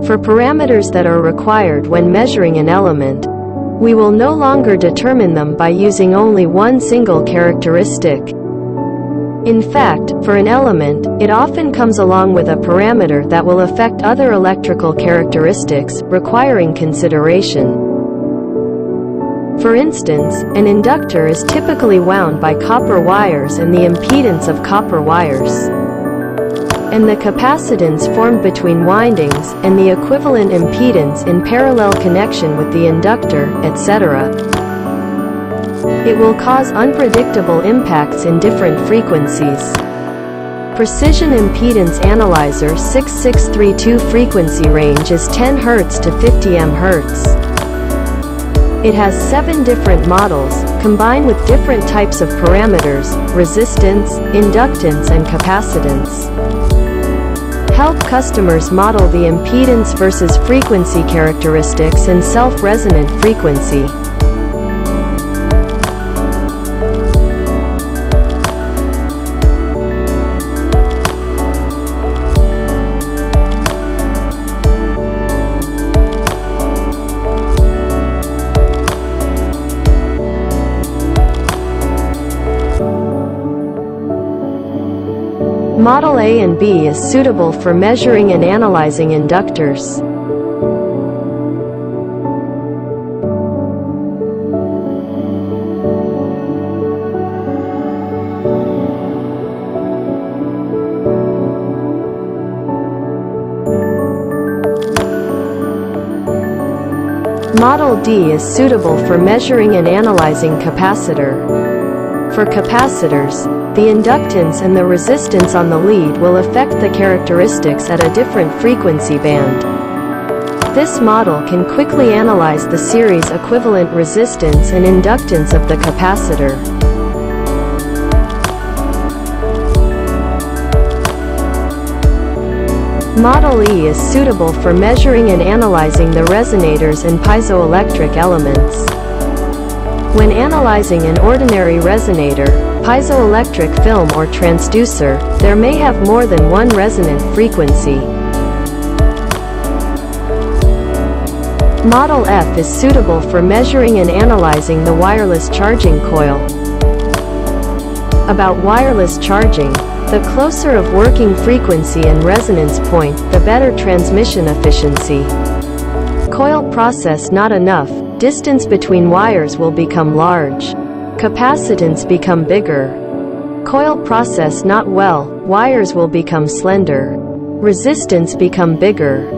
For parameters that are required when measuring an element, we will no longer determine them by using only one single characteristic. In fact, for an element, it often comes along with a parameter that will affect other electrical characteristics, requiring consideration. For instance, an inductor is typically wound by copper wires and the impedance of copper wires, and the capacitance formed between windings, and the equivalent impedance in parallel connection with the inductor, etc. It will cause unpredictable impacts in different frequencies. Precision Impedance Analyzer 6632 frequency range is 10 Hz to 50 MHz. It has 7 different models, combined with different types of parameters, resistance, inductance and capacitance. Help customers model the impedance versus frequency characteristics and self-resonant frequency. Model A and B is suitable for measuring and analyzing inductors. Model D is suitable for measuring and analyzing capacitor. For capacitors, the inductance and the resistance on the lead will affect the characteristics at a different frequency band. This model can quickly analyze the series equivalent resistance and inductance of the capacitor. Model E is suitable for measuring and analyzing the resonators and piezoelectric elements. When analyzing an ordinary resonator, piezoelectric film or transducer, there may have more than one resonant frequency. Model F is suitable for measuring and analyzing the wireless charging coil. About wireless charging, the closer of working frequency and resonance point, the better transmission efficiency. Coil process not enough, distance between wires will become large. Capacitance become bigger. Coil process not well, wires will become slender. Resistance become bigger.